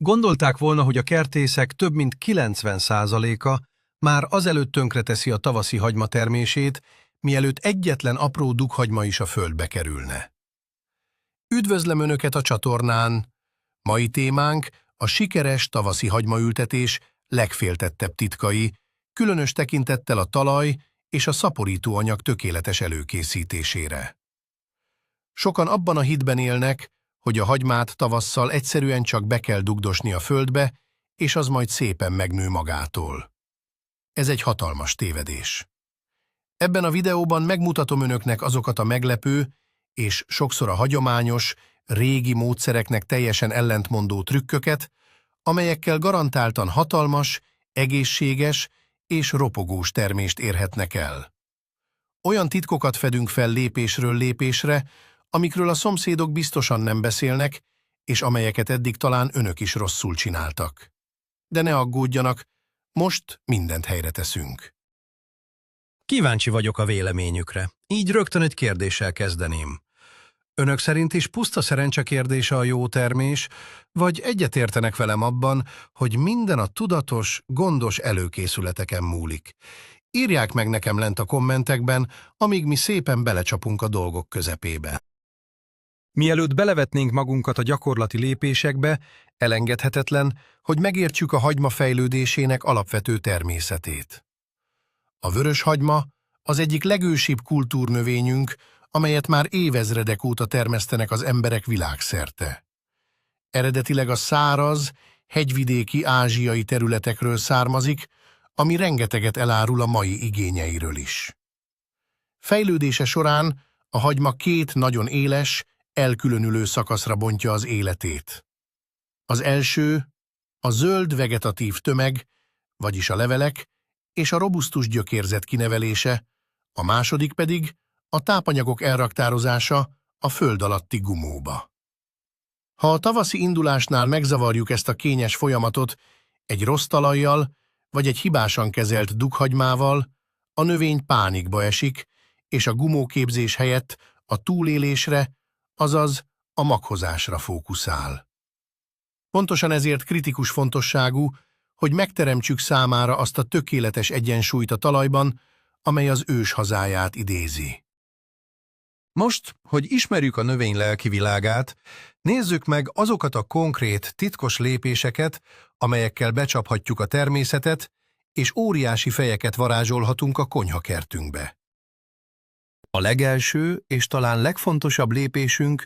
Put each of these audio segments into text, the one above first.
Gondolták volna, hogy a kertészek több mint 90%-a már azelőtt tönkreteszi a tavaszi hagyma termését, mielőtt egyetlen apró dughagyma is a földbe kerülne. Üdvözlöm Önöket a csatornán! Mai témánk a sikeres tavaszi hagymaültetés legféltettebb titkai, különös tekintettel a talaj és a szaporítóanyag tökéletes előkészítésére. Sokan abban a hitben élnek, hogy a hagymát tavasszal egyszerűen csak be kell dugdosni a földbe, és az majd szépen megnő magától. Ez egy hatalmas tévedés. Ebben a videóban megmutatom Önöknek azokat a meglepő és sokszor a hagyományos, régi módszereknek teljesen ellentmondó trükköket, amelyekkel garantáltan hatalmas, egészséges és ropogós termést érhetnek el. Olyan titkokat fedünk fel lépésről lépésre, amikről a szomszédok biztosan nem beszélnek, és amelyeket eddig talán Önök is rosszul csináltak. De ne aggódjanak, most mindent helyre teszünk. Kíváncsi vagyok a véleményükre. Így rögtön egy kérdéssel kezdeném. Önök szerint is puszta szerencse kérdése a jó termés, vagy egyetértenek velem abban, hogy minden a tudatos, gondos előkészületeken múlik? Írják meg nekem lent a kommentekben, amíg mi szépen belecsapunk a dolgok közepébe. Mielőtt belevetnénk magunkat a gyakorlati lépésekbe, elengedhetetlen, hogy megértsük a hagyma fejlődésének alapvető természetét. A vörös hagyma az egyik legősibb kultúrnövényünk, amelyet már évezredek óta termesztenek az emberek világszerte. Eredetileg a száraz, hegyvidéki ázsiai területekről származik, ami rengeteget elárul a mai igényeiről is. Fejlődése során a hagyma két nagyon éles, elkülönülő szakaszra bontja az életét. Az első a zöld vegetatív tömeg, vagyis a levelek, és a robusztus gyökérzet kinevelése, a második pedig a tápanyagok elraktározása a föld alatti gumóba. Ha a tavaszi indulásnál megzavarjuk ezt a kényes folyamatot egy rossz talajjal vagy egy hibásan kezelt dughagymával, a növény pánikba esik, és a gumóképzés helyett a túlélésre, azaz a maghozásra fókuszál. Pontosan ezért kritikus fontosságú, hogy megteremtsük számára azt a tökéletes egyensúlyt a talajban, amely az ős hazáját idézi. Most, hogy ismerjük a növény lelki világát, nézzük meg azokat a konkrét, titkos lépéseket, amelyekkel becsaphatjuk a természetet, és óriási fejeket varázsolhatunk a konyhakertünkbe. A legelső és talán legfontosabb lépésünk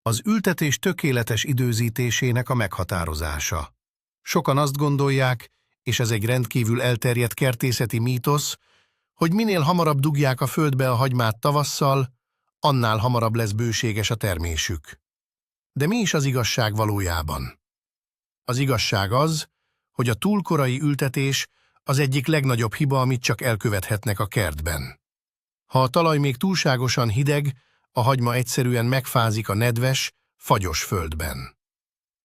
az ültetés tökéletes időzítésének a meghatározása. Sokan azt gondolják, és ez egy rendkívül elterjedt kertészeti mítosz, hogy minél hamarabb dugják a földbe a hagymát tavasszal, annál hamarabb lesz bőséges a termésük. De mi is az igazság valójában? Az igazság az, hogy a túlkorai ültetés az egyik legnagyobb hiba, amit csak elkövethetnek a kertben. Ha a talaj még túlságosan hideg, a hagyma egyszerűen megfázik a nedves, fagyos földben.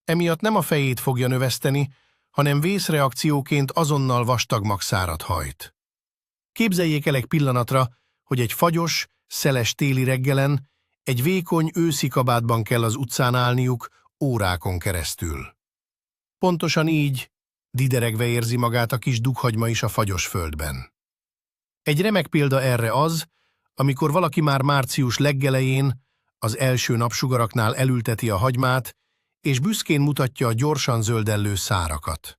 Emiatt nem a fejét fogja növeszteni, hanem vészreakcióként azonnal vastag magszárat hajt. Képzeljék el egy pillanatra, hogy egy fagyos, szeles téli reggelen egy vékony őszi kabátban kell az utcán állniuk órákon keresztül. Pontosan így dideregve érzi magát a kis dughagyma is a fagyos földben. Egy remek példa erre az, amikor valaki már március leggelején az első napsugaraknál elülteti a hagymát, és büszkén mutatja a gyorsan zöldellő szárakat.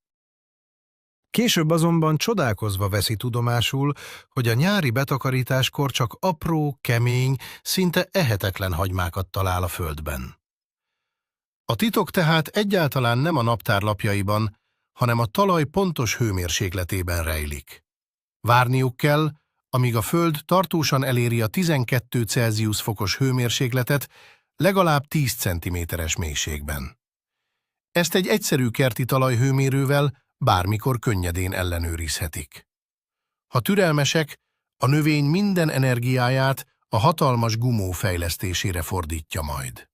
Később azonban csodálkozva veszi tudomásul, hogy a nyári betakarításkor csak apró, kemény, szinte ehetetlen hagymákat talál a földben. A titok tehát egyáltalán nem a naptár lapjaiban, hanem a talaj pontos hőmérsékletében rejlik. Várniuk kell, amíg a föld tartósan eléri a 12 Celsius fokos hőmérsékletet legalább 10 cm-es mélységben. Ezt egy egyszerű kerti talajhőmérővel bármikor könnyedén ellenőrizhetik. Ha türelmesek, a növény minden energiáját a hatalmas gumó fejlesztésére fordítja majd.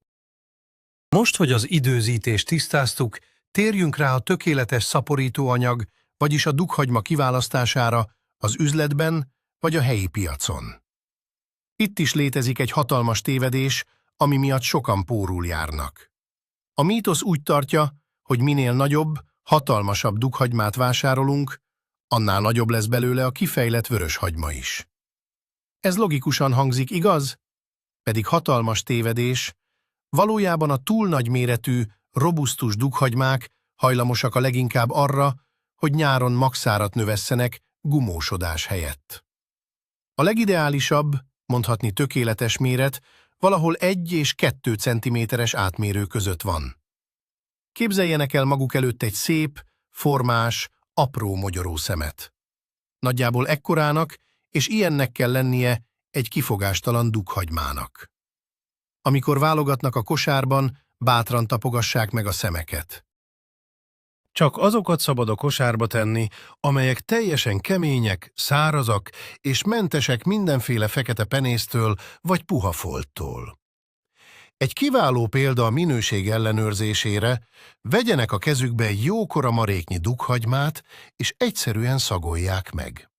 Most, hogy az időzítést tisztáztuk, térjünk rá a tökéletes szaporítóanyag, vagyis a dughagyma kiválasztására az üzletben vagy a helyi piacon. Itt is létezik egy hatalmas tévedés, ami miatt sokan pórul járnak. A mítosz úgy tartja, hogy minél nagyobb, hatalmasabb dughagymát vásárolunk, annál nagyobb lesz belőle a kifejlett vöröshagyma is. Ez logikusan hangzik, igaz? Pedig hatalmas tévedés. Valójában a túl nagy méretű, robusztus dughagymák hajlamosak a leginkább arra, hogy nyáron magszárat növesszenek gumósodás helyett. A legideálisabb, mondhatni tökéletes méret valahol 1 és 2 centiméteres átmérő között van. Képzeljenek el maguk előtt egy szép, formás, apró mogyorószemet. Nagyjából ekkorának és ilyennek kell lennie egy kifogástalan dughagymának. Amikor válogatnak a kosárban, bátran tapogassák meg a szemeket. Csak azokat szabad a kosárba tenni, amelyek teljesen kemények, szárazak és mentesek mindenféle fekete penésztől vagy puha folttól. Egy kiváló példa a minőség ellenőrzésére, vegyenek a kezükbe egy jókora maréknyi dughagymát, és egyszerűen szagolják meg.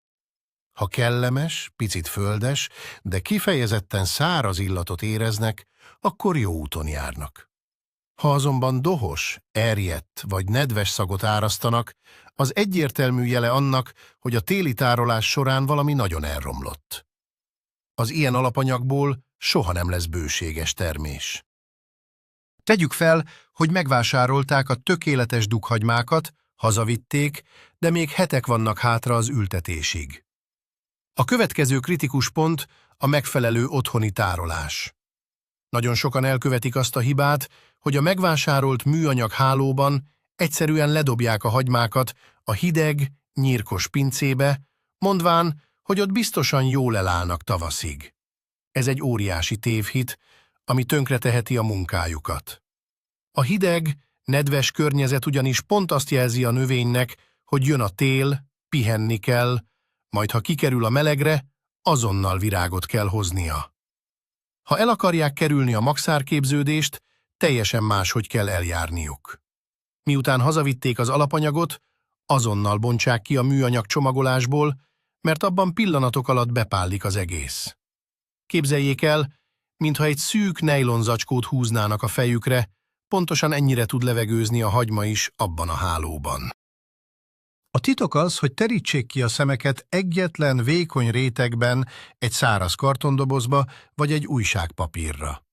Ha kellemes, picit földes, de kifejezetten száraz illatot éreznek, akkor jó úton járnak. Ha azonban dohos, erjedt vagy nedves szagot árasztanak, az egyértelmű jele annak, hogy a téli tárolás során valami nagyon elromlott. Az ilyen alapanyagból soha nem lesz bőséges termés. Tegyük fel, hogy megvásárolták a tökéletes dughagymákat, hazavitték, de még hetek vannak hátra az ültetésig. A következő kritikus pont a megfelelő otthoni tárolás. Nagyon sokan elkövetik azt a hibát, hogy a megvásárolt műanyag hálóban egyszerűen ledobják a hagymákat a hideg, nyírkos pincébe, mondván, hogy ott biztosan jól elállnak tavaszig. Ez egy óriási tévhit, ami tönkreteheti a munkájukat. A hideg, nedves környezet ugyanis pont azt jelzi a növénynek, hogy jön a tél, pihenni kell, majd ha kikerül a melegre, azonnal virágot kell hoznia. Ha el akarják kerülni a magszárképződést, teljesen máshogy kell eljárniuk. Miután hazavitték az alapanyagot, azonnal bontsák ki a műanyag csomagolásból, mert abban pillanatok alatt bepállik az egész. Képzeljék el, mintha egy szűk nejlonzacskót húznának a fejükre, pontosan ennyire tud levegőzni a hagyma is abban a hálóban. A titok az, hogy terítsék ki a szemeket egyetlen vékony rétegben egy száraz kartondobozba vagy egy újságpapírra.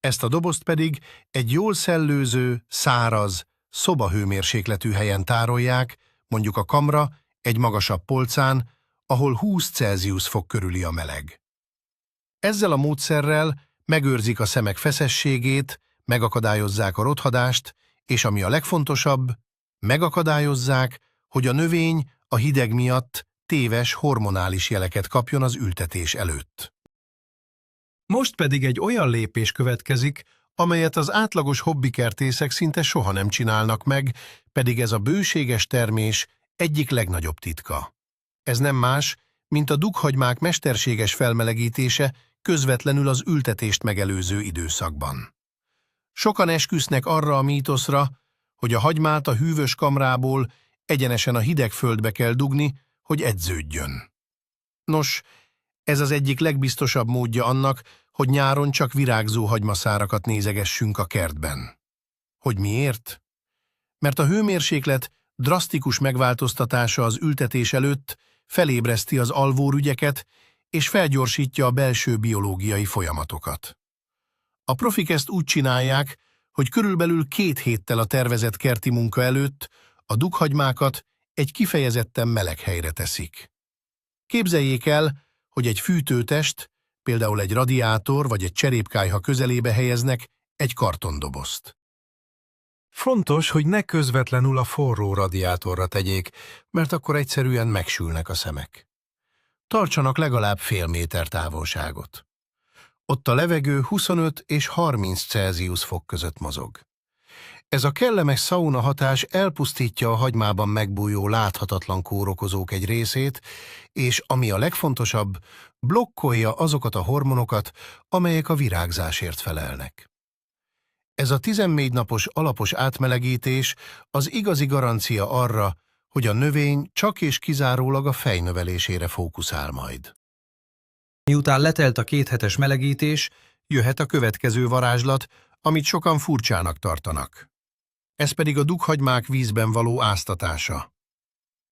Ezt a dobozt pedig egy jól szellőző, száraz, szobahőmérsékletű helyen tárolják, mondjuk a kamra, egy magasabb polcán, ahol 20 Celsius fok körüli a meleg. Ezzel a módszerrel megőrzik a szemek feszességét, megakadályozzák a rothadást, és ami a legfontosabb, megakadályozzák, hogy a növény a hideg miatt téves hormonális jeleket kapjon az ültetés előtt. Most pedig egy olyan lépés következik, amelyet az átlagos hobbikertészek szinte soha nem csinálnak meg, pedig ez a bőséges termés egyik legnagyobb titka. Ez nem más, mint a dughagymák mesterséges felmelegítése közvetlenül az ültetést megelőző időszakban. Sokan esküsznek arra a mítoszra, hogy a hagymát a hűvös kamrából egyenesen a hideg földbe kell dugni, hogy edződjön. Nos, ez az egyik legbiztosabb módja annak, hogy nyáron csak virágzó hagymaszárakat nézegessünk a kertben. Hogy miért? Mert a hőmérséklet drasztikus megváltoztatása az ültetés előtt felébreszti az alvórügyeket és felgyorsítja a belső biológiai folyamatokat. A profik ezt úgy csinálják, hogy körülbelül 2 héttel a tervezett kerti munka előtt a dughagymákat egy kifejezetten meleg helyre teszik. Képzeljék el, hogy egy fűtőtest, például egy radiátor vagy egy cserépkályha közelébe helyeznek egy kartondobozt. Fontos, hogy ne közvetlenül a forró radiátorra tegyék, mert akkor egyszerűen megsülnek a szemek. Tartsanak legalább fél méter távolságot. Ott a levegő 25 és 30 Celsius fok között mozog. Ez a kellemes szauna hatás elpusztítja a hagymában megbújó láthatatlan kórokozók egy részét, és ami a legfontosabb, blokkolja azokat a hormonokat, amelyek a virágzásért felelnek. Ez a 14 napos alapos átmelegítés az igazi garancia arra, hogy a növény csak és kizárólag a fejnövelésére fókuszál majd. Miután letelt a 2 hetes melegítés, Jöhet a következő varázslat, amit sokan furcsának tartanak. Ez pedig a dughagymák vízben való áztatása.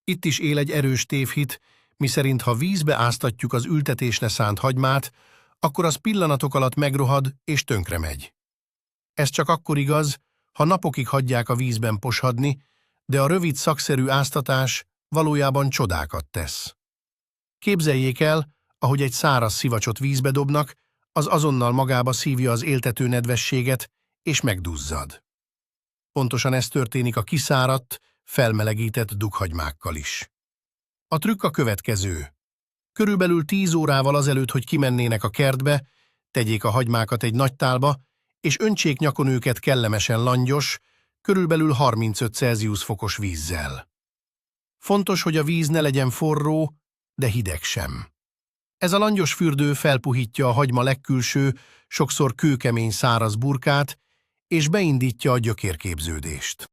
Itt is él egy erős tévhit, miszerint ha vízbe áztatjuk az ültetésre szánt hagymát, akkor az pillanatok alatt megrohad és tönkre megy. Ez csak akkor igaz, ha napokig hagyják a vízben poshadni, de a rövid szakszerű áztatás valójában csodákat tesz. Képzeljék el, ahogy egy száraz szivacsot vízbe dobnak, az azonnal magába szívja az éltető nedvességet, és megduzzad. Pontosan ez történik a kiszáradt, felmelegített dughagymákkal is. A trükk a következő. Körülbelül 10 órával azelőtt, hogy kimennének a kertbe, tegyék a hagymákat egy nagy tálba, és öntsék nyakon őket kellemesen langyos, körülbelül 35 Celsius fokos vízzel. Fontos, hogy a víz ne legyen forró, de hideg sem. Ez a langyos fürdő felpuhítja a hagyma legkülső, sokszor kőkemény száraz burkát, és beindítja a gyökérképződést.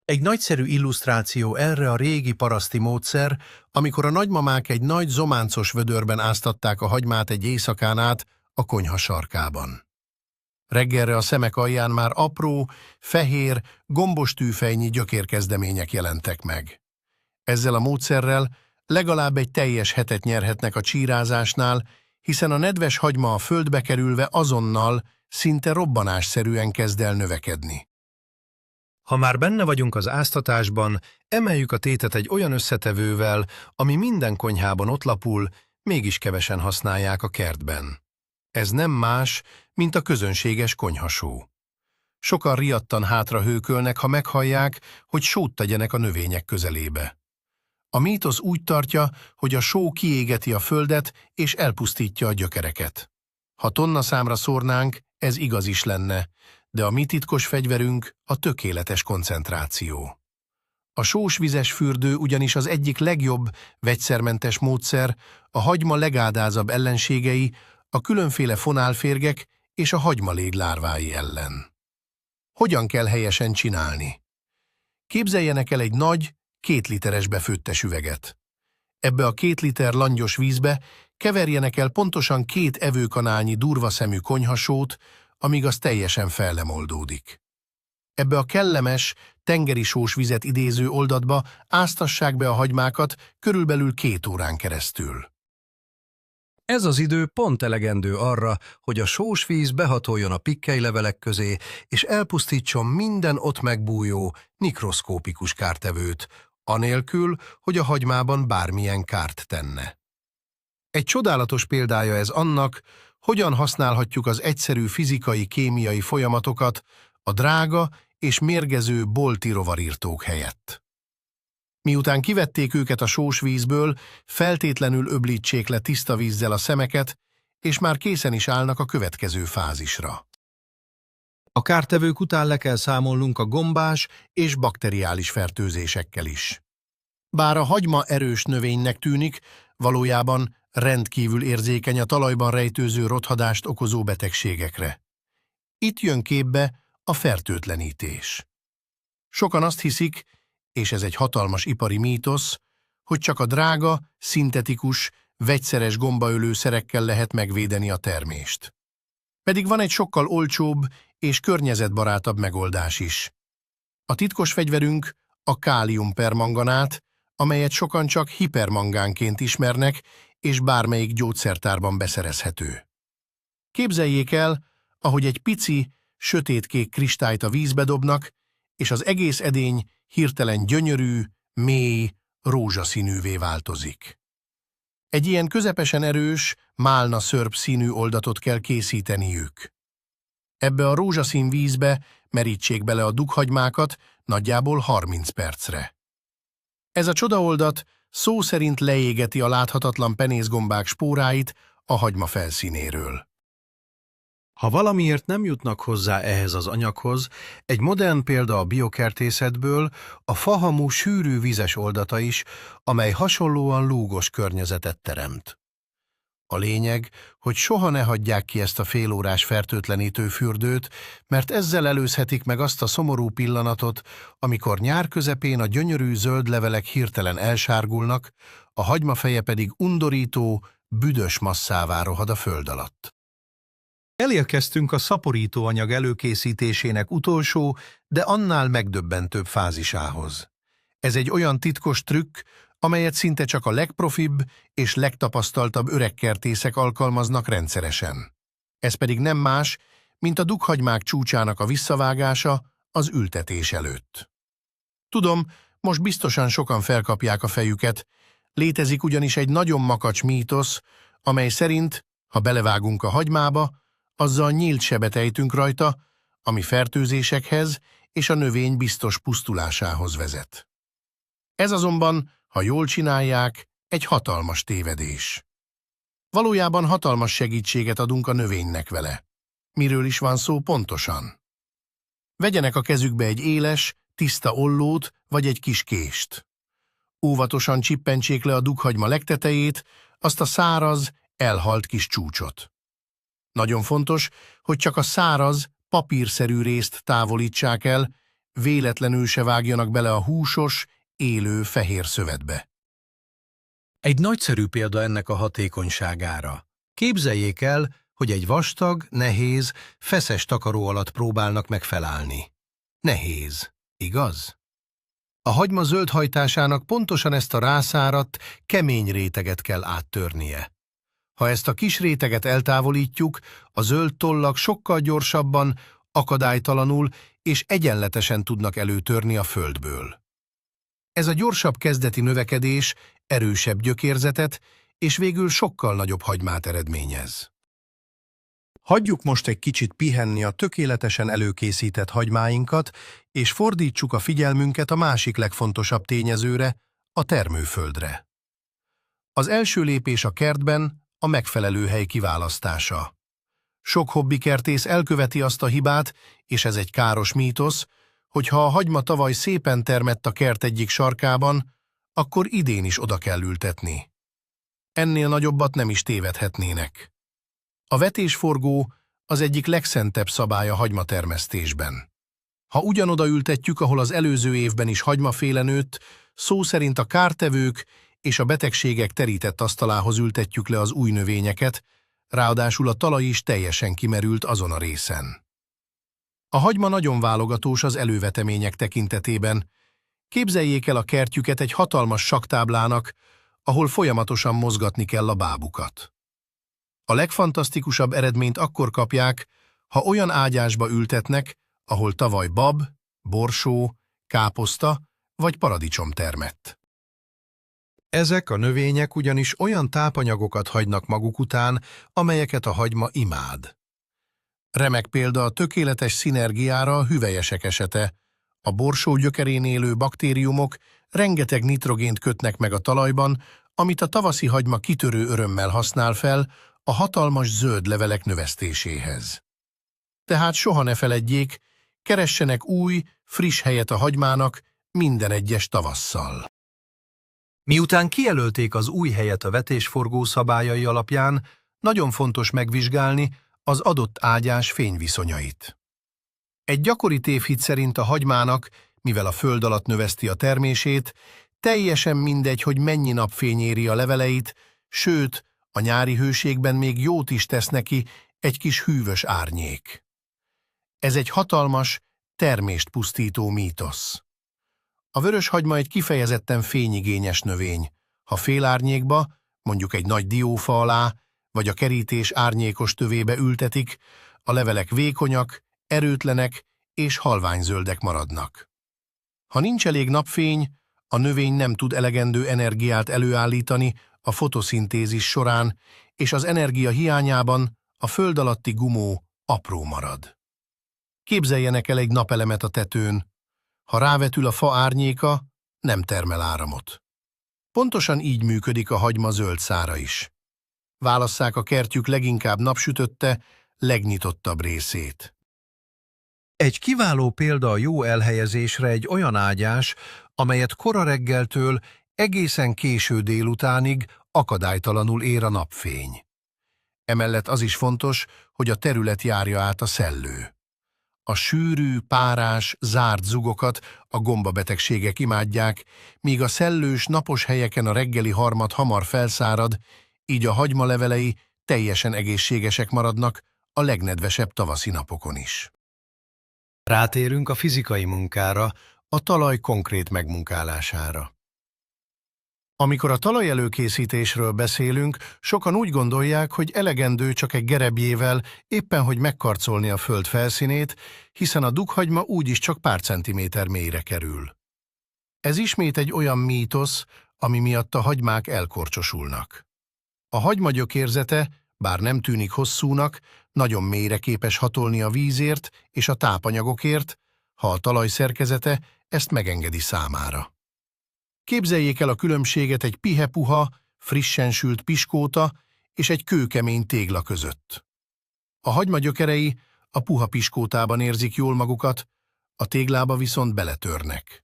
Egy nagyszerű illusztráció erre a régi paraszti módszer, amikor a nagymamák egy nagy zománcos vödörben áztatták a hagymát egy éjszakán át a konyha sarkában. Reggelre a szemek alján már apró, fehér, gombos tűfejnyi gyökérkezdemények jelentek meg. Ezzel a módszerrel legalább egy teljes hetet nyerhetnek a csírázásnál, hiszen a nedves hagyma a földbe kerülve azonnal, szinte robbanásszerűen kezd el növekedni. Ha már benne vagyunk az áztatásban, emeljük a tétet egy olyan összetevővel, ami minden konyhában ott lapul, mégis kevesen használják a kertben. Ez nem más, mint a közönséges konyhasó. Sokan riadtan hátra hőkölnek, ha meghallják, hogy sót tegyenek a növények közelébe. A mítosz úgy tartja, hogy a só kiégeti a földet és elpusztítja a gyökereket. Ha tonnaszámra szórnánk, ez igaz is lenne, de a mi titkos fegyverünk a tökéletes koncentráció. A sós-vizes fürdő ugyanis az egyik legjobb vegyszermentes módszer, a hagyma legádázabb ellenségei, a különféle fonálférgek és a hagymalég lárvái ellen. Hogyan kell helyesen csinálni? Képzeljenek el egy nagy, 2 literes befőttes üveget. Ebbe a 2 liter langyos vízbe keverjenek el pontosan 2 evőkanálnyi durva szemű konyhasót, amíg az teljesen fellemoldódik. Ebbe a kellemes, tengeri sós vizet idéző oldatba áztassák be a hagymákat körülbelül 2 órán keresztül. Ez az idő pont elegendő arra, hogy a sós víz behatoljon a pikkelylevelek közé, és elpusztítson minden ott megbújó, mikroszkópikus kártevőt, anélkül, hogy a hagymában bármilyen kárt tenne. Egy csodálatos példája ez annak, hogyan használhatjuk az egyszerű fizikai-kémiai folyamatokat a drága és mérgező bolti rovarírtók helyett. Miután kivették őket a sós vízből, feltétlenül öblítsék le tiszta vízzel a szemeket, és már készen is állnak a következő fázisra. A kártevők után le kell számolnunk a gombás és bakteriális fertőzésekkel is. Bár a hagyma erős növénynek tűnik, valójában rendkívül érzékeny a talajban rejtőző rothadást okozó betegségekre. Itt jön képbe a fertőtlenítés. Sokan azt hiszik, és ez egy hatalmas ipari mítosz, hogy csak a drága, szintetikus, vegyszeres gombaölőszerekkel lehet megvédeni a termést. Pedig van egy sokkal olcsóbb és környezetbarátabb megoldás is. A titkos fegyverünk a káliumpermanganát, amelyet sokan csak hipermangánként ismernek, és bármelyik gyógyszertárban beszerezhető. Képzeljék el, ahogy egy pici, sötétkék kristályt a vízbe dobnak, és az egész edény hirtelen gyönyörű, mély, rózsaszínűvé változik. Egy ilyen közepesen erős, málna szörp színű oldatot kell készíteniük. Ebbe a rózsaszín vízbe merítsék bele a dughagymákat nagyjából 30 percre. Ez a csodaoldat szó szerint leégeti a láthatatlan penészgombák spóráit a hagyma felszínéről. Ha valamiért nem jutnak hozzá ehhez az anyaghoz, egy modern példa a biokertészetből a fahamu sűrű vízes oldata is, amely hasonlóan lúgos környezetet teremt. A lényeg, hogy soha ne hagyják ki ezt a félórás fertőtlenítő fürdőt, mert ezzel előzhetik meg azt a szomorú pillanatot, amikor nyár közepén a gyönyörű zöld levelek hirtelen elsárgulnak, a hagymafeje pedig undorító, büdös masszává rohad a föld alatt. Elérkeztünk a szaporítóanyag előkészítésének utolsó, de annál megdöbbentőbb fázisához. Ez egy olyan titkos trükk, amelyet szinte csak a legprofibb és legtapasztaltabb öregkertészek alkalmaznak rendszeresen. Ez pedig nem más, mint a dughagymák csúcsának a visszavágása az ültetés előtt. Tudom, most biztosan sokan felkapják a fejüket, létezik ugyanis egy nagyon makacs mítosz, amely szerint, ha belevágunk a hagymába, azzal nyílt sebet ejtünk rajta, ami fertőzésekhez és a növény biztos pusztulásához vezet. Ez azonban, ha jól csinálják, egy hatalmas tévedés. Valójában hatalmas segítséget adunk a növénynek vele. Miről is van szó pontosan? Vegyenek a kezükbe egy éles, tiszta ollót vagy egy kis kést. Óvatosan csippentsék le a dughagyma legtetejét, azt a száraz, elhalt kis csúcsot. Nagyon fontos, hogy csak a száraz, papírszerű részt távolítsák el, véletlenül se vágjanak bele a húsos, élő fehér szövetbe. Egy nagyszerű példa ennek a hatékonyságára. Képzeljék el, hogy egy vastag, nehéz, feszes takaró alatt próbálnak meg felállni. Nehéz, igaz? A hagyma zöldhajtásának pontosan ezt a rászáradt, kemény réteget kell áttörnie. Ha ezt a kis réteget eltávolítjuk, a zöld tollak sokkal gyorsabban, akadálytalanul és egyenletesen tudnak előtörni a földből. Ez a gyorsabb kezdeti növekedés erősebb gyökérzetet és végül sokkal nagyobb hagymát eredményez. Hagyjuk most egy kicsit pihenni a tökéletesen előkészített hagymáinkat, és fordítsuk a figyelmünket a másik legfontosabb tényezőre, a termőföldre. Az első lépés a kertben a megfelelő hely kiválasztása. Sok hobbikertész elköveti azt a hibát, és ez egy káros mítosz, hogy ha a hagyma tavaly szépen termett a kert egyik sarkában, akkor idén is oda kell ültetni. Ennél nagyobbat nem is tévedhetnének. A vetésforgó az egyik legszentebb szabály a hagymatermesztésben. Ha ugyanoda ültetjük, ahol az előző évben is hagymaféle nőtt, szó szerint a kártevők és a betegségek terített asztalához ültetjük le az új növényeket, ráadásul a talaj is teljesen kimerült azon a részen. A hagyma nagyon válogatós az elővetemények tekintetében. Képzeljék el a kertjüket egy hatalmas sakktáblának, ahol folyamatosan mozgatni kell a bábukat. A legfantasztikusabb eredményt akkor kapják, ha olyan ágyásba ültetnek, ahol tavaly bab, borsó, káposzta vagy paradicsom termett. Ezek a növények ugyanis olyan tápanyagokat hagynak maguk után, amelyeket a hagyma imád. Remek példa a tökéletes szinergiára a hüvelyesek esete. A borsó gyökerén élő baktériumok rengeteg nitrogént kötnek meg a talajban, amit a tavaszi hagyma kitörő örömmel használ fel a hatalmas zöld levelek növesztéséhez. Tehát soha ne feledjék, keressenek új, friss helyet a hagymának minden egyes tavasszal. Miután kijelölték az új helyet a vetésforgó szabályai alapján, nagyon fontos megvizsgálni az adott ágyás fényviszonyait. Egy gyakori tévhit szerint a hagymának, mivel a föld alatt növeszti a termését, teljesen mindegy, hogy mennyi napfény éri a leveleit, sőt, a nyári hőségben még jót is tesz neki egy kis hűvös árnyék. Ez egy hatalmas, termést pusztító mítosz. A vöröshagyma egy kifejezetten fényigényes növény. Ha félárnyékba, mondjuk egy nagy diófa alá, vagy a kerítés árnyékos tövébe ültetik, a levelek vékonyak, erőtlenek és halványzöldek maradnak. Ha nincs elég napfény, a növény nem tud elegendő energiát előállítani a fotoszintézis során, és az energia hiányában a föld alatti gumó apró marad. Képzeljenek el egy napelemet a tetőn. Ha rávetül a fa árnyéka, nem termel áramot. Pontosan így működik a hagyma zöld szára is. Válasszák a kertjük leginkább napsütötte, legnyitottabb részét. Egy kiváló példa a jó elhelyezésre egy olyan ágyás, amelyet kora reggeltől egészen késő délutánig akadálytalanul ér a napfény. Emellett az is fontos, hogy a terület járja át a szellő. A sűrű, párás, zárt zugokat a gombabetegségek imádják, míg a szellős, napos helyeken a reggeli harmad hamar felszárad, így a hagyma levelei teljesen egészségesek maradnak, a legnedvesebb tavaszi napokon is. Rátérünk a fizikai munkára, a talaj konkrét megmunkálására. Amikor a talajelőkészítésről beszélünk, sokan úgy gondolják, hogy elegendő csak egy gerebjével éppen hogy megkarcolni a föld felszínét, hiszen a dughagyma úgyis csak pár centiméter mélyre kerül. Ez ismét egy olyan mítosz, ami miatt a hagymák elkorcsosulnak. A hagyma gyökérzete, bár nem tűnik hosszúnak, nagyon mélyre képes hatolni a vízért és a tápanyagokért, ha a talaj szerkezete ezt megengedi számára. Képzeljék el a különbséget egy pihepuha, frissen sült piskóta és egy kőkemény tégla között. A hagyma gyökerei a puha piskótában érzik jól magukat, a téglába viszont beletörnek.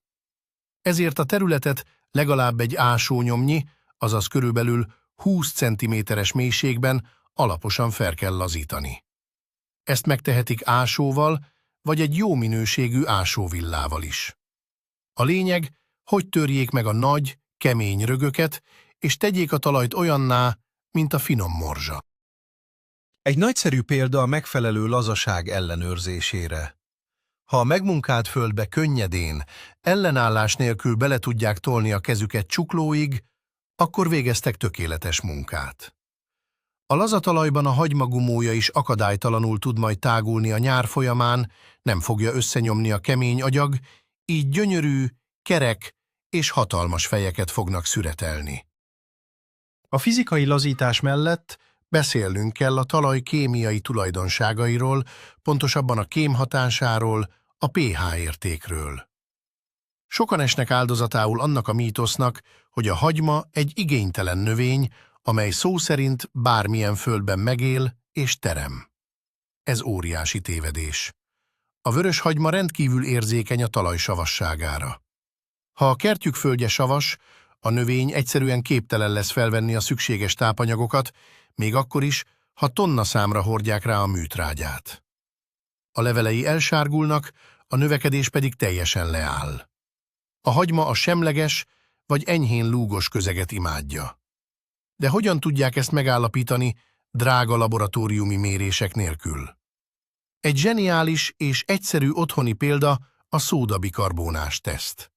Ezért a területet legalább egy ásónyomnyi, azaz körülbelül 20 cm-es mélységben alaposan fel kell lazítani. Ezt megtehetik ásóval, vagy egy jó minőségű ásóvillával is. A lényeg, hogy törjék meg a nagy, kemény rögöket, és tegyék a talajt olyanná, mint a finom morzsa. Egy nagyszerű példa a megfelelő lazaság ellenőrzésére. Ha a megmunkált földbe könnyedén, ellenállás nélkül bele tudják tolni a kezüket csuklóig, akkor végeztek tökéletes munkát. A lazatalajban a hagyma gumója is akadálytalanul tud majd tágulni a nyár folyamán, nem fogja összenyomni a kemény agyag, így gyönyörű, kerek és hatalmas fejeket fognak szüretelni. A fizikai lazítás mellett beszélnünk kell a talaj kémiai tulajdonságairól, pontosabban a kémhatásáról, a pH értékről. Sokan esnek áldozatául annak a mítosznak, hogy a hagyma egy igénytelen növény, amely szó szerint bármilyen földben megél és terem. Ez óriási tévedés. A vörös hagyma rendkívül érzékeny a talaj savasságára. Ha a kertjük földje savas, a növény egyszerűen képtelen lesz felvenni a szükséges tápanyagokat, még akkor is, ha tonnaszámra hordják rá a műtrágyát. A levelei elsárgulnak, a növekedés pedig teljesen leáll. A hagyma a semleges vagy enyhén lúgos közeget imádja. De hogyan tudják ezt megállapítani drága laboratóriumi mérések nélkül? Egy zseniális és egyszerű otthoni példa a szódabikarbónás teszt.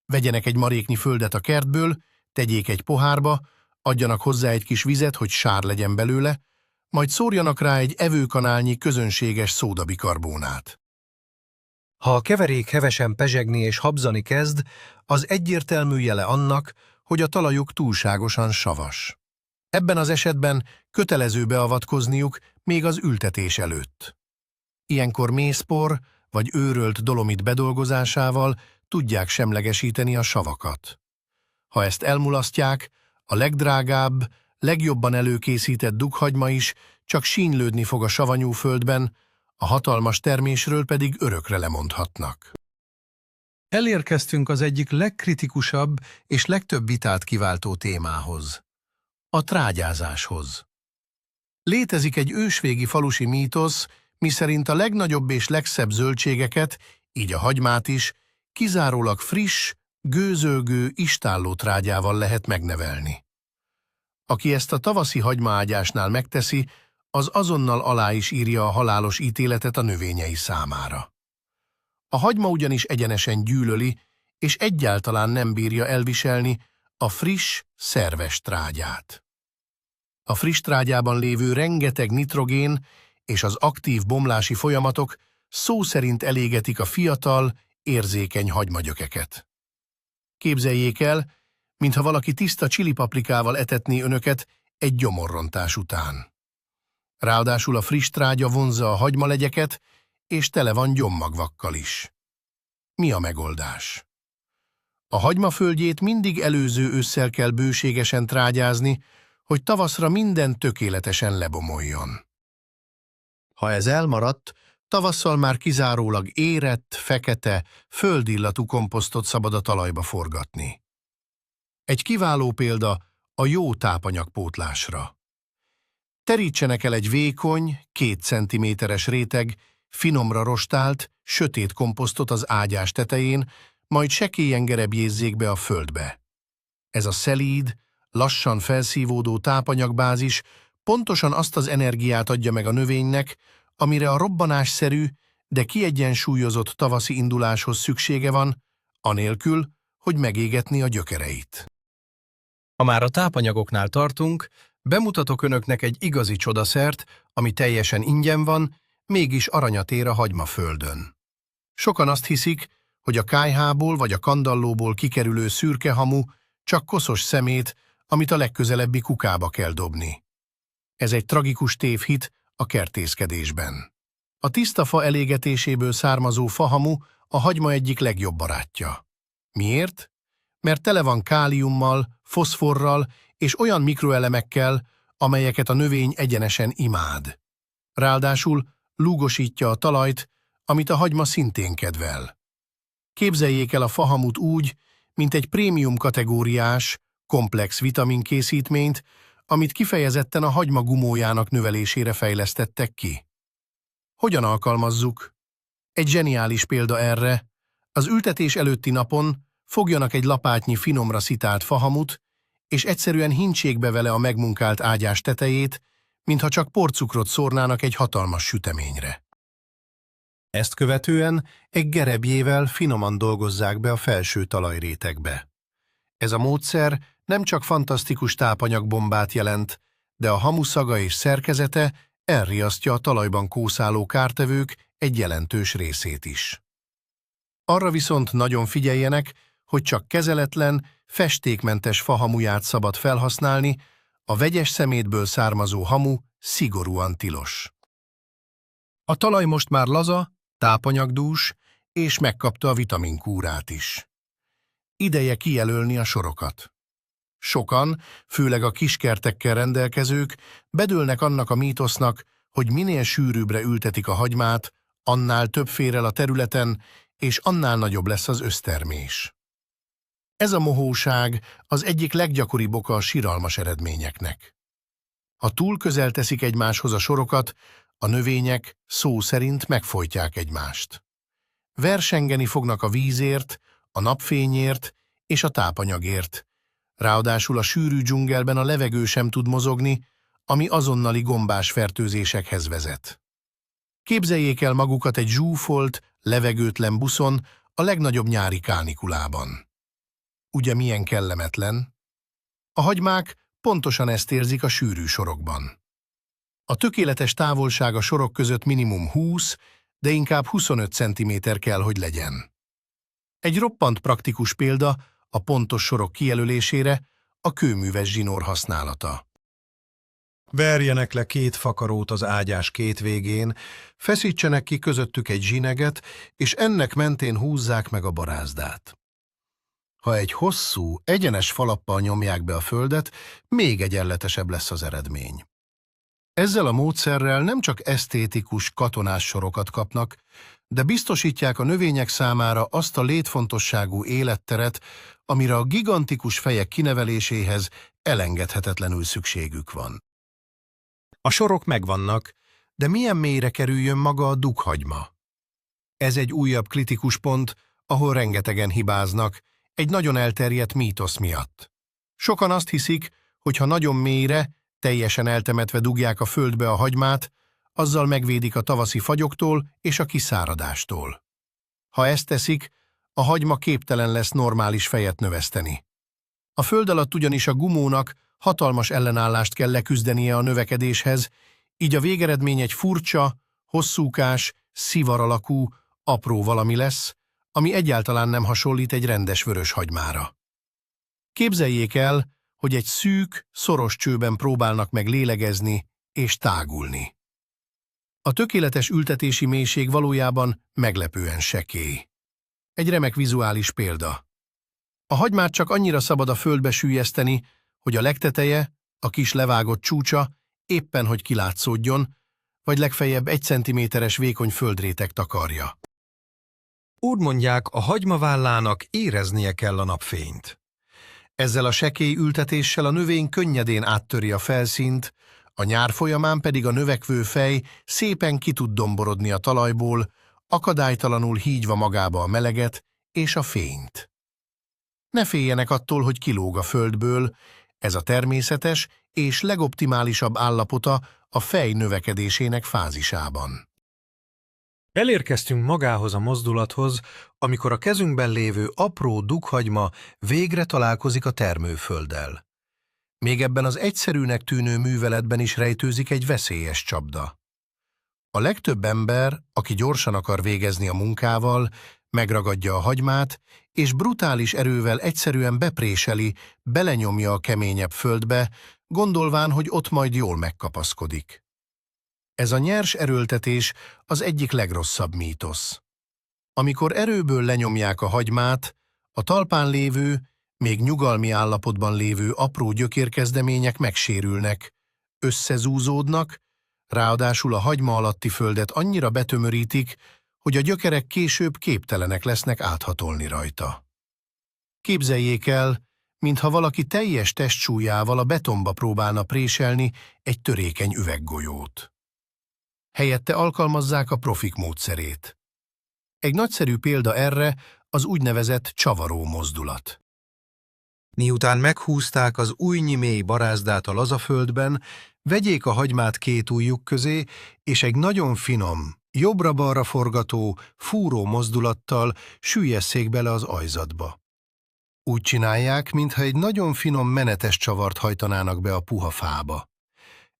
Vegyenek egy maréknyi földet a kertből, tegyék egy pohárba, adjanak hozzá egy kis vizet, hogy sár legyen belőle, majd szórjanak rá egy evőkanálnyi közönséges szódabikarbónát. Ha a keverék hevesen pezsegni és habzani kezd, az egyértelmű jele annak, hogy a talajuk túlságosan savas. Ebben az esetben kötelező beavatkozniuk még az ültetés előtt. Ilyenkor mészpor vagy őrölt dolomit bedolgozásával tudják semlegesíteni a savakat. Ha ezt elmulasztják, a legdrágább, legjobban előkészített dughagyma is csak sínylődni fog a savanyú földben, a hatalmas termésről pedig örökre lemondhatnak. Elérkeztünk az egyik legkritikusabb és legtöbb vitát kiváltó témához. A trágyázáshoz. Létezik egy ősvégi falusi mítosz, miszerint a legnagyobb és legszebb zöldségeket, így a hagymát is, kizárólag friss, gőzölgő, istálló trágyával lehet megnevelni. Aki ezt a tavaszi hagymaágyásnál megteszi, az azonnal alá is írja a halálos ítéletet a növényei számára. A hagyma ugyanis egyenesen gyűlöli, és egyáltalán nem bírja elviselni a friss, szerves trágyát. A friss trágyában lévő rengeteg nitrogén és az aktív bomlási folyamatok szó szerint elégetik a fiatal, érzékeny hagymagyökeket. Képzeljék el, mintha valaki tiszta csilipaprikával etetné önöket egy gyomorrontás után. Ráadásul a friss trágya vonzza a hagymalegyeket, és tele van gyommagvakkal is. Mi a megoldás? A hagymaföldjét mindig előző ősszel kell bőségesen trágyázni, hogy tavaszra minden tökéletesen lebomoljon. Ha ez elmaradt, tavasszal már kizárólag érett, fekete, földillatú komposztot szabad a talajba forgatni. Egy kiváló példa a jó tápanyagpótlásra. Terítsenek el egy vékony, 2 cm-es réteg, finomra rostált, sötét komposztot az ágyás tetején, majd sekélyen gerebjézzék be a földbe. Ez a szelíd, lassan felszívódó tápanyagbázis Pontosan azt az energiát adja meg a növénynek, amire a robbanásszerű, de kiegyensúlyozott tavaszi induláshoz szüksége van, anélkül, hogy megégetni a gyökereit. Ha már a tápanyagoknál tartunk, bemutatok önöknek egy igazi csodaszert, ami teljesen ingyen van, mégis aranyat ér a hagymaföldön. Sokan azt hiszik, hogy a kályhából vagy a kandallóból kikerülő szürke hamu csak koszos szemét, amit a legközelebbi kukába kell dobni. Ez egy tragikus tévhit a kertészkedésben. A tiszta fa elégetéséből származó fahamu a hagyma egyik legjobb barátja. Miért? Mert tele van káliummal, foszforral és olyan mikroelemekkel, amelyeket a növény egyenesen imád. Ráadásul lúgosítja a talajt, amit a hagyma szintén kedvel. Képzeljék el a fahamut úgy, mint egy prémium kategóriás, komplex vitaminkészítményt, amit kifejezetten a hagyma gumójának növelésére fejlesztettek ki. Hogyan alkalmazzuk? Egy zseniális példa erre: az ültetés előtti napon fogjanak egy lapátnyi finomra szitált fahamut, és egyszerűen hintsék vele a megmunkált ágyás tetejét, mintha csak porcukrot szórnának egy hatalmas süteményre. Ezt követően egy gerebjével finoman dolgozzák be a felső talajrétegbe. Ez a módszer nem csak fantasztikus tápanyagbombát jelent, de a hamu szaga és szerkezete elriasztja a talajban kószáló kártevők egy jelentős részét is. Arra viszont nagyon figyeljenek, hogy csak kezeletlen, festékmentes fahamuját szabad felhasználni, a vegyes szemétből származó hamu szigorúan tilos. A talaj most már laza, tápanyagdús, és megkapta a vitaminkúrát is. Ideje kijelölni a sorokat. Sokan, főleg a kiskertekkel rendelkezők, bedőlnek annak a mítosznak, hogy minél sűrűbbre ültetik a hagymát, annál több fér el a területen, és annál nagyobb lesz az össztermés. Ez a mohóság az egyik leggyakoribb oka a siralmas eredményeknek. Ha túl közel teszik egymáshoz a sorokat, a növények szó szerint megfojtják egymást. Versengeni fognak a vízért, a napfényért és a tápanyagért. Ráadásul a sűrű dzsungelben a levegő sem tud mozogni, ami azonnali gombás fertőzésekhez vezet. Képzeljék el magukat egy zsúfolt, levegőtlen buszon a legnagyobb nyári kánikulában. Ugye milyen kellemetlen? A hagymák pontosan ezt érzik a sűrű sorokban. A tökéletes távolság a sorok között minimum 20, de inkább 25 cm kell, hogy legyen. Egy roppant praktikus példa a pontos sorok kijelölésére a kőműves zsinór használata. Verjenek le 2 fakarót az ágyás két végén, feszítsenek ki közöttük egy zsineget, és ennek mentén húzzák meg a barázdát. Ha egy hosszú, egyenes falappal nyomják be a földet, még egyenletesebb lesz az eredmény. Ezzel a módszerrel nem csak esztétikus, katonás sorokat kapnak, de biztosítják a növények számára azt a létfontosságú életteret, amire a gigantikus fejek kineveléséhez elengedhetetlenül szükségük van. A sorok megvannak, de milyen mélyre kerüljön maga a dughagyma? Ez egy újabb kritikus pont, ahol rengetegen hibáznak, egy nagyon elterjedt mítosz miatt. Sokan azt hiszik, hogy ha nagyon mélyre, teljesen eltemetve dugják a földbe a hagymát, azzal megvédik a tavaszi fagyoktól és a kiszáradástól. Ha ezt teszik, a hagyma képtelen lesz normális fejet növeszteni. A föld alatt ugyanis a gumónak hatalmas ellenállást kell leküzdenie a növekedéshez, így a végeredmény egy furcsa, hosszúkás, szivar alakú, apró valami lesz, ami egyáltalán nem hasonlít egy rendes vörös hagymára. Képzeljék el, hogy egy szűk, szoros csőben próbálnak meg lélegezni és tágulni. A tökéletes ültetési mélység valójában meglepően sekély. Egy remek vizuális példa. A hagymát csak annyira szabad a földbe süllyeszteni, hogy a legteteje, a kis levágott csúcsa éppen hogy kilátszódjon, vagy legfeljebb 1 cm-es vékony földréteg takarja. Úgy mondják, a hagymavállának éreznie kell a napfényt. Ezzel a sekély ültetéssel a növény könnyedén áttöri a felszínt, a nyár folyamán pedig a növekvő fej szépen ki tud domborodni a talajból, akadálytalanul hígyva magába a meleget és a fényt. Ne féljenek attól, hogy kilóg a földből, Ez a természetes és legoptimálisabb állapota a fej növekedésének fázisában. Elérkeztünk magához a mozdulathoz, amikor a kezünkben lévő apró dughagyma végre találkozik a termőfölddel. Még ebben az egyszerűnek tűnő műveletben is rejtőzik egy veszélyes csapda. A legtöbb ember, aki gyorsan akar végezni a munkával, megragadja a hagymát, és brutális erővel egyszerűen bepréseli, belenyomja a keményebb földbe, gondolván, hogy ott majd jól megkapaszkodik. Ez a nyers erőltetés az egyik legrosszabb mítosz. Amikor erőből lenyomják a hagymát, a talpán lévő, még nyugalmi állapotban lévő apró gyökérkezdemények megsérülnek, összezúzódnak, ráadásul a hagyma alatti földet annyira betömörítik, hogy a gyökerek később képtelenek lesznek áthatolni rajta. Képzeljék el, mintha valaki teljes testsúlyával a betonba próbálna préselni egy törékeny üveggolyót. Helyette alkalmazzák a profik módszerét. Egy nagyszerű példa erre az úgynevezett csavaró mozdulat. Miután meghúzták az ujnyi mély barázdát a lazaföldben, vegyék a hagymát két ujjuk közé, és egy nagyon finom, jobbra-balra forgató, fúró mozdulattal süllyeszék bele az ajzatba. Úgy csinálják, mintha egy nagyon finom menetes csavart hajtanának be a puha fába.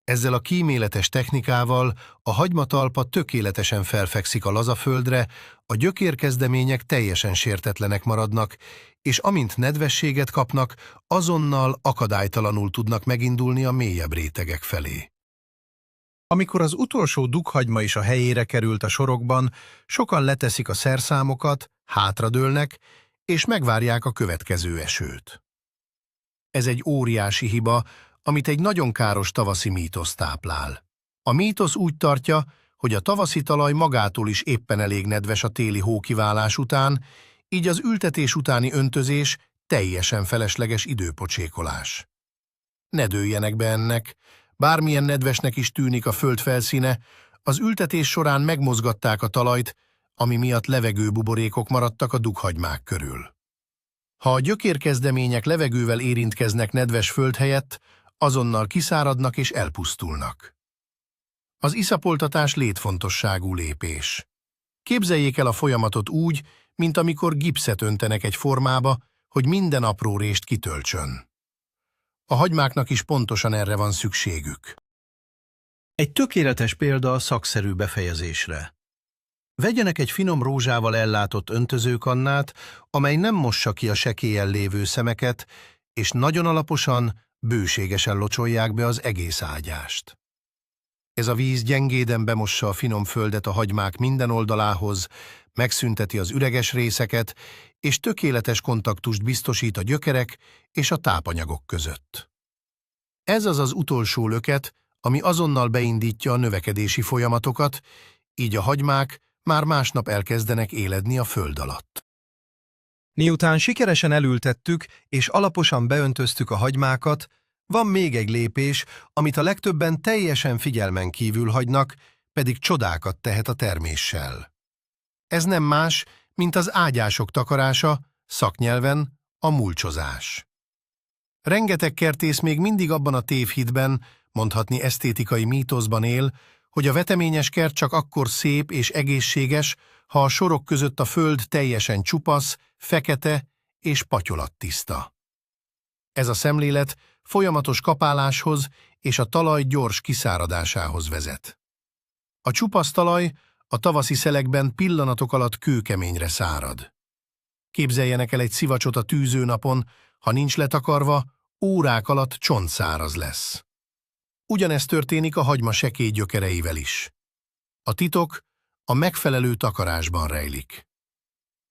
Ezzel a kíméletes technikával a hagymatalpa tökéletesen felfekszik a lazaföldre, a gyökérkezdemények teljesen sértetlenek maradnak, és amint nedvességet kapnak, azonnal akadálytalanul tudnak megindulni a mélyebb rétegek felé. Amikor az utolsó dughagyma is a helyére került a sorokban, sokan leteszik a szerszámokat, hátradőlnek, és megvárják a következő esőt. Ez egy óriási hiba, amit egy nagyon káros tavaszi mítosz táplál. A mítosz úgy tartja, hogy a tavaszi talaj magától is éppen elég nedves a téli hókiválás után, így az ültetés utáni öntözés teljesen felesleges időpocsékolás. Ne dőljenek be ennek, bármilyen nedvesnek is tűnik a föld felszíne, az ültetés során megmozgatták a talajt, ami miatt levegőbuborékok maradtak a dughagymák körül. Ha a gyökérkezdemények levegővel érintkeznek nedves föld helyett, azonnal kiszáradnak és elpusztulnak. Az iszapoltatás létfontosságú lépés. Képzeljék el a folyamatot úgy, mint amikor gipszet öntenek egy formába, hogy minden apró rést kitöltsön. A hagymáknak is pontosan erre van szükségük. Egy tökéletes példa a szakszerű befejezésre. Vegyenek egy finom rózsával ellátott öntözőkannát, amely nem mossa ki a sekélyen lévő szemeket, és nagyon alaposan, bőségesen locsolják be az egész ágyást. Ez a víz gyengéden bemossa a finom földet a hagymák minden oldalához, megszünteti az üreges részeket, és tökéletes kontaktust biztosít a gyökerek és a tápanyagok között. Ez az az utolsó löket, ami azonnal beindítja a növekedési folyamatokat, így a hagymák már másnap elkezdenek éledni a föld alatt. Miután sikeresen elültettük és alaposan beöntöztük a hagymákat, van még egy lépés, amit a legtöbben teljesen figyelmen kívül hagynak, pedig csodákat tehet a terméssel. Ez nem más, mint az ágyások takarása, szaknyelven a mulcsozás. Rengeteg kertész még mindig abban a tévhitben, mondhatni esztétikai mítoszban él, hogy a veteményes kert csak akkor szép és egészséges, ha a sorok között a föld teljesen csupasz, fekete és patyolattiszta. Ez a szemlélet folyamatos kapáláshoz és a talaj gyors kiszáradásához vezet. A csupasz talaj a tavaszi szelekben pillanatok alatt kőkeményre szárad. Képzeljenek el egy szivacsot a tűzőnapon, ha nincs letakarva, órák alatt csontszáraz lesz. Ugyanezt történik a hagyma sekély gyökereivel is. A titok a megfelelő takarásban rejlik.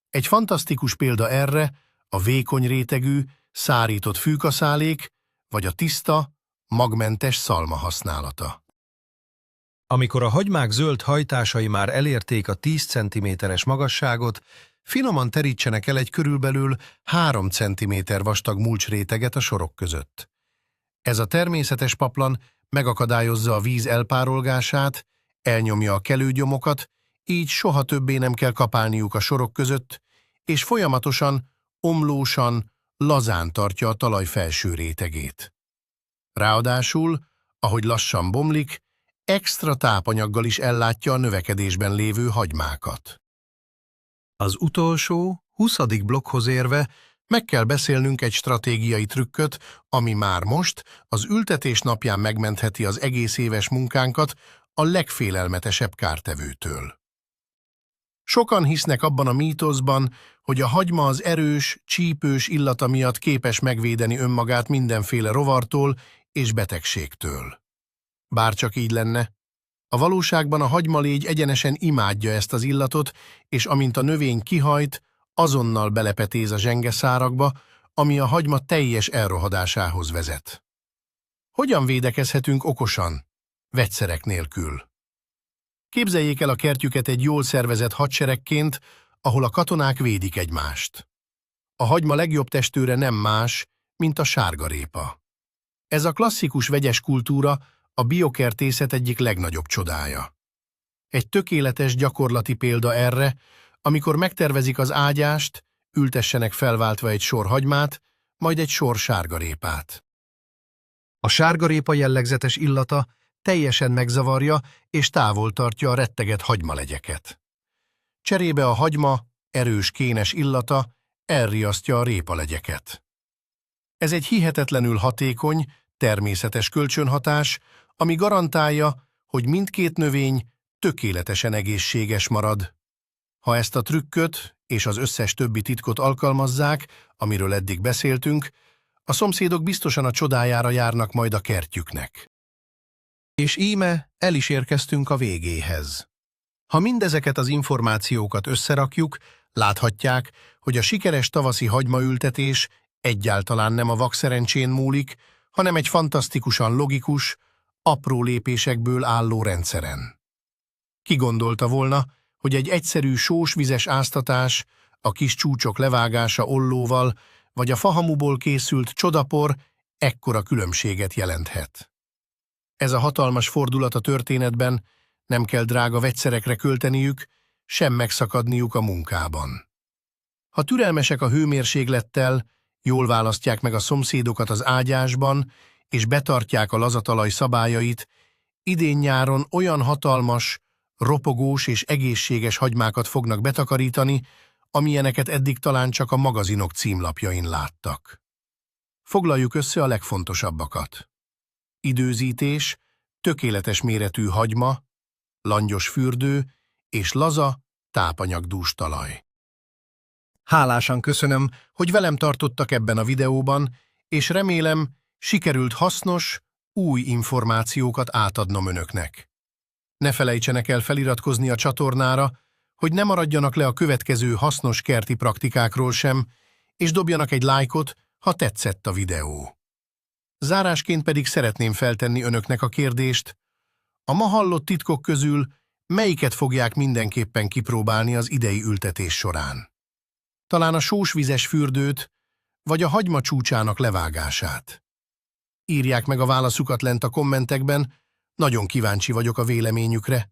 Egy fantasztikus példa erre a vékony rétegű, szárított fűkaszálék, vagy a tiszta, magmentes szalma használata. Amikor a hagymák zöld hajtásai már elérték a 10 cm-es magasságot, finoman terítsenek el egy körülbelül 3 cm vastag mulcsréteget a sorok között. Ez a természetes paplan megakadályozza a víz elpárolgását, elnyomja a kelőgyomokat, így soha többé nem kell kapálniuk a sorok között, és folyamatosan, omlósan, lazán tartja a talaj felső rétegét. Ráadásul, ahogy lassan bomlik, extra tápanyaggal is ellátja a növekedésben lévő hagymákat. Az utolsó, 20. blokkhoz érve Meg kell beszélnünk egy stratégiai trükköt, ami már most, az ültetés napján megmentheti az egész éves munkánkat a legfélelmetesebb kártevőtől. Sokan hisznek abban a mítoszban, hogy a hagyma az erős, csípős illata miatt képes megvédeni önmagát mindenféle rovartól és betegségtől. Bárcsak így lenne. A valóságban a hagymalégy egyenesen imádja ezt az illatot, és amint a növény kihajt, azonnal belepetéz a zsengeszárakba, ami a hagyma teljes elrohadásához vezet. Hogyan védekezhetünk okosan, vegyszerek nélkül? Képzeljék el a kertjüket egy jól szervezett hadseregként, ahol a katonák védik egymást. A hagyma legjobb testőre nem más, mint a sárgarépa. Ez a klasszikus vegyes kultúra a biokertészet egyik legnagyobb csodája. Egy tökéletes gyakorlati példa erre, amikor megtervezik az ágyást, ültessenek felváltva egy sor hagymát, majd egy sor sárgarépát. a sárgarépa jellegzetes illata teljesen megzavarja és távol tartja a retteget hagymalegyeket. Cserébe a hagyma, erős kénes illata elriasztja a répalegyeket. Ez egy hihetetlenül hatékony, természetes kölcsönhatás, ami garantálja, hogy mindkét növény tökéletesen egészséges marad. Ha ezt a trükköt és az összes többi titkot alkalmazzák, amiről eddig beszéltünk, a szomszédok biztosan a csodájára járnak majd a kertjüknek. És íme el is érkeztünk a végéhez. Ha mindezeket az információkat összerakjuk, láthatják, hogy a sikeres tavaszi hagymaültetés egyáltalán nem a vakszerencsén múlik, hanem egy fantasztikusan logikus, apró lépésekből álló rendszeren. Ki gondolta volna, hogy egy egyszerű sósvizes áztatás, a kis csúcsok levágása ollóval, vagy a fahamuból készült csodapor ekkora különbséget jelenthet. Ez a hatalmas fordulat a történetben, nem kell drága vegyszerekre költeniük, sem megszakadniuk a munkában. Ha türelmesek a hőmérséklettel, jól választják meg a szomszédokat az ágyásban, és betartják a lazatalaj szabályait, idén-nyáron olyan hatalmas, ropogós és egészséges hagymákat fognak betakarítani, amilyeneket eddig talán csak a magazinok címlapjain láttak. Foglaljuk össze a legfontosabbakat. Időzítés, tökéletes méretű hagyma, langyos fürdő és laza, tápanyagdús talaj. Hálásan köszönöm, hogy velem tartottak ebben a videóban, és remélem, sikerült hasznos, új információkat átadnom önöknek. Ne felejtsenek el feliratkozni a csatornára, hogy ne maradjanak le a következő hasznos kerti praktikákról sem, és dobjanak egy lájkot, ha tetszett a videó. Zárásként pedig szeretném feltenni önöknek a kérdést, a ma hallott titkok közül melyiket fogják mindenképpen kipróbálni az idei ültetés során? Talán a sósvizes fürdőt, vagy a hagyma csúcsának levágását? Írják meg a válaszukat lent a kommentekben, nagyon kíváncsi vagyok a véleményükre.